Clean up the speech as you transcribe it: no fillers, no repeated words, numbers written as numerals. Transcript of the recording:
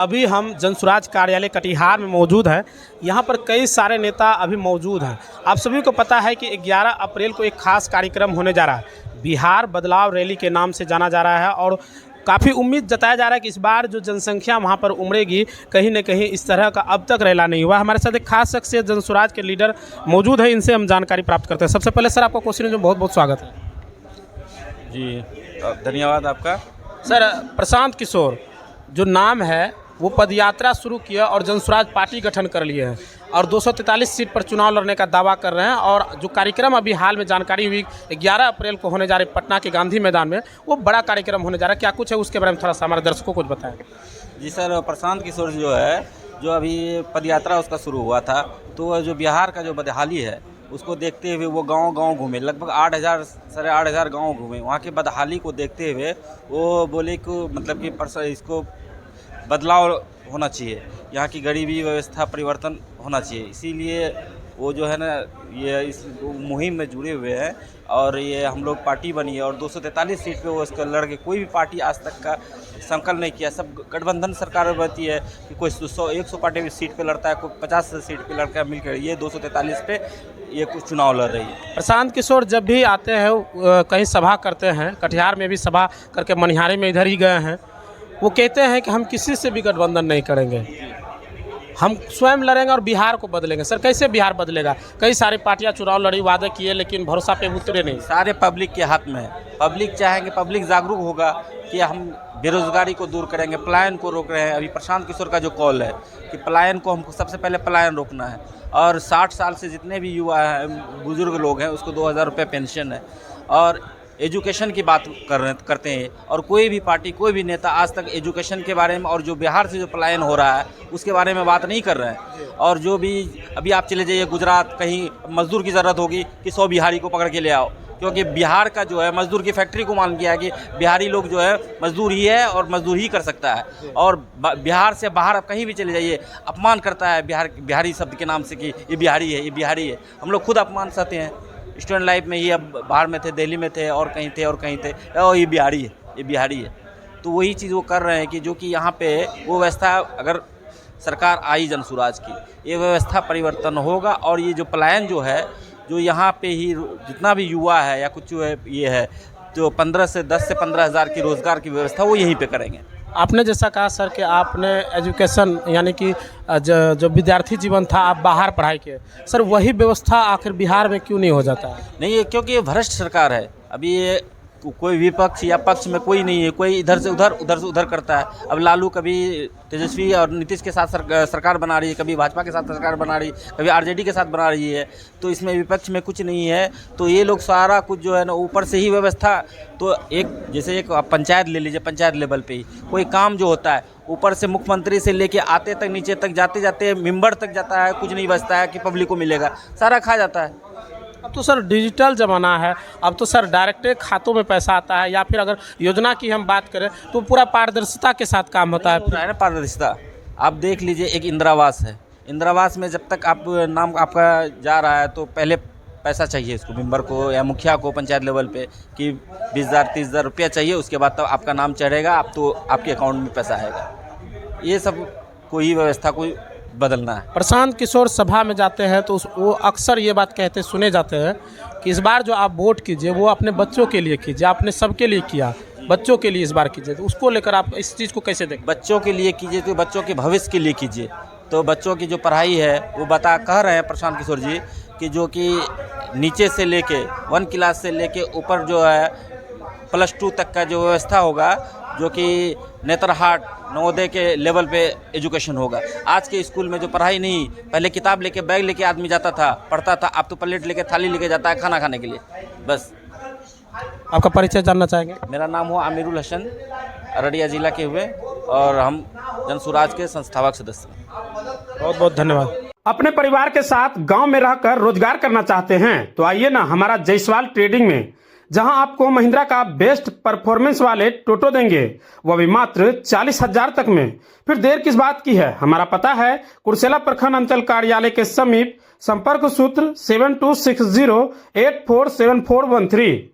अभी हम जनसुराज कार्यालय कटिहार में मौजूद हैं। यहाँ पर कई सारे नेता अभी मौजूद हैं। आप सभी को पता है कि 11 अप्रैल को एक खास कार्यक्रम होने जा रहा है। बिहार बदलाव रैली के नाम से जाना जा रहा है और काफ़ी उम्मीद जताया जा रहा है कि इस बार जो जनसंख्या वहाँ पर उमड़ेगी, कहीं न कहीं इस तरह का अब तक रैला नहीं हुआ। हमारे साथ एक खास शख्सियत जनसुराज के लीडर मौजूद है, इनसे हम जानकारी प्राप्त करते हैं। सबसे पहले सर, आपका क्वेश्चन में बहुत बहुत स्वागत है। जी धन्यवाद आपका। सर, प्रशांत किशोर जो नाम है वो पदयात्रा शुरू किया और जनसुराज पार्टी गठन कर लिए हैं और 243 सीट पर चुनाव लड़ने का दावा कर रहे हैं। और जो कार्यक्रम अभी हाल में जानकारी हुई 11 अप्रैल को होने जा रहे पटना के गांधी मैदान में, वो बड़ा कार्यक्रम होने जा रहा है। क्या कुछ है उसके बारे में थोड़ा सा हमारे दर्शकों को कुछ बताएं। जी सर, प्रशांत किशोर जो है, जो अभी पदयात्रा उसका शुरू हुआ था, तो जो बिहार का जो बदहाली है उसको देखते हुए वो गांव-गांव घूमे, लगभग 8,000 साढ़े 8,000 गाँव घूमे। वहाँ के बदहाली को देखते हुए वो बोले कि मतलब कि इसको बदलाव होना चाहिए, यहाँ की गरीबी व्यवस्था परिवर्तन होना चाहिए। इसीलिए वो जो है ना, ये इस मुहिम में जुड़े हुए हैं और ये हम लोग पार्टी बनी है और 243 सीट पे वो इसका लड़के, कोई भी पार्टी आज तक का संकल्प नहीं किया। सब गठबंधन सरकार रहती है कि कोई 100 पार्टी सीट पे लड़ता है, कोई 50 सीट पे लड़का मिलकर ये 243 पे ये कुछ चुनाव लड़ रही है। प्रशांत किशोर जब भी आते हैं कहीं सभा करते हैं, कटिहार में भी सभा करके मनिहारी में इधर ही गए हैं, वो कहते हैं कि हम किसी से भी गठबंधन नहीं करेंगे, हम स्वयं लड़ेंगे और बिहार को बदलेंगे। सर, कैसे बिहार बदलेगा? कई सारी पार्टियां चुनाव लड़ी, वादे किए, लेकिन भरोसा पे उतरे नहीं। सारे पब्लिक के हाथ में है। पब्लिक चाहेंगे, पब्लिक जागरूक होगा कि हम बेरोजगारी को दूर करेंगे, पलायन को रोक रहे हैं। अभी प्रशांत किशोर का जो कॉल है कि पलायन को, हमको सबसे पहले पलायन रोकना है और 60 साल से जितने भी युवा हैं, बुजुर्ग लोग हैं, उसको 2,000 रुपये पेंशन है और एजुकेशन की बात करते हैं। और कोई भी पार्टी, कोई भी नेता आज तक एजुकेशन के बारे में और जो बिहार से जो पलायन हो रहा है उसके बारे में बात नहीं कर रहे हैं। और जो भी अभी आप चले जाइए गुजरात, कहीं मजदूर की ज़रूरत होगी कि 100 बिहारी को पकड़ के ले आओ, क्योंकि बिहार का जो है मजदूर की फैक्ट्री को मान किया है कि बिहारी लोग जो है मजदूर ही है और मजदूर ही कर सकता है। और बिहार से बाहर आप कहीं भी चले जाइए, अपमान करता है बिहारी शब्द के नाम से कि ये बिहारी है, ये बिहारी है। हम लोग खुद अपमान सहते हैं। स्टूडेंट लाइफ में ही, अब बाहर में थे, दिल्ली में थे और कहीं थे, और ये बिहारी है, ये बिहारी है। तो वही चीज़ वो कर रहे हैं कि जो कि यहाँ पे वो व्यवस्था, अगर सरकार आई जनसुराज की, ये व्यवस्था परिवर्तन होगा और ये जो पलायन जो है, जो यहाँ पे ही जितना भी युवा है या कुछ जो है ये है, तो 10 से 15 हज़ार की रोज़गार की व्यवस्था वो यहीं पे करेंगे। आपने जैसा कहा सर कि आपने एजुकेशन यानी कि जो विद्यार्थी जीवन था आप बाहर पढ़ाई किए, सर वही व्यवस्था आखिर बिहार में क्यों नहीं हो जाता है? नहीं, क्योंकि ये भ्रष्ट सरकार है। अभी ये कोई विपक्ष या पक्ष में कोई नहीं है, कोई इधर से उधर करता है। अब लालू कभी तेजस्वी और नीतीश के साथ सरकार बना रही है, कभी भाजपा के साथ सरकार बना रही है, कभी आरजेडी के साथ बना रही है। तो इसमें विपक्ष में कुछ नहीं है। तो ये लोग सारा कुछ जो है ना, ऊपर से ही व्यवस्था, तो जैसे एक पंचायत ले लीजिए, पंचायत लेवल पे ही कोई काम जो होता है, ऊपर से मुख्यमंत्री से लेके आते तक, नीचे तक जाते जाते मेंबर तक जाता है, कुछ नहीं बचता है कि पब्लिक को मिलेगा, सारा खा जाता है। अब तो सर डिजिटल ज़माना है, अब तो सर डायरेक्ट खातों में पैसा आता है, या फिर अगर योजना की हम बात करें तो पूरा पारदर्शिता के साथ काम होता है ना। पारदर्शिता आप देख लीजिए, एक इंदिरावास है, इंदिरावास में जब तक आप नाम आपका जा रहा है तो पहले पैसा चाहिए इसको, मेंबर को या मुखिया को पंचायत लेवल पे कि 20,000 30,000 रुपया चाहिए, उसके बाद तब आपका नाम चढ़ेगा, आप तो आपके अकाउंट में पैसा आएगा। ये सब कोई व्यवस्था कोई बदलना है। प्रशांत किशोर सभा में जाते हैं तो वो अक्सर ये बात कहते सुने जाते हैं कि इस बार जो आप वोट कीजिए वो अपने बच्चों के लिए कीजिए, आपने सबके लिए किया, बच्चों के लिए इस बार कीजिए। तो उसको लेकर आप इस चीज़ को कैसे देखें? बच्चों के लिए कीजिए तो बच्चों के भविष्य के लिए कीजिए। तो बच्चों की जो पढ़ाई है वो कह रहे हैं प्रशांत किशोर जी कि जो कि नीचे से लेके 1 क्लास से लेके ऊपर जो है +2 तक का जो व्यवस्था होगा, जो कि नेतरहाट नवोदय के लेवल पे एजुकेशन होगा। आज के स्कूल में जो पढ़ाई नहीं, पहले किताब लेके बैग लेके आदमी जाता था, पढ़ता था, अब तो प्लेट लेके थाली लेके जाता है खाना खाने के लिए। बस। आपका परिचय जानना चाहेंगे? मेरा नाम हुआ आमिरुल हसन, अररिया जिला के हुए और हम जनसुराज के संस्थापक सदस्य। बहुत बहुत धन्यवाद। अपने परिवार के साथ गांव में रहकर रोजगार करना चाहते हैं तो आइए ना हमारा जायसवाल ट्रेडिंग में, जहां आपको महिंद्रा का बेस्ट परफॉर्मेंस वाले टोटो देंगे, वह भी मात्र 40,000 तक में। फिर देर किस बात की है? हमारा पता है कुर्सेला प्रखंड अंचल कार्यालय के समीप। संपर्क सूत्र 7260847413।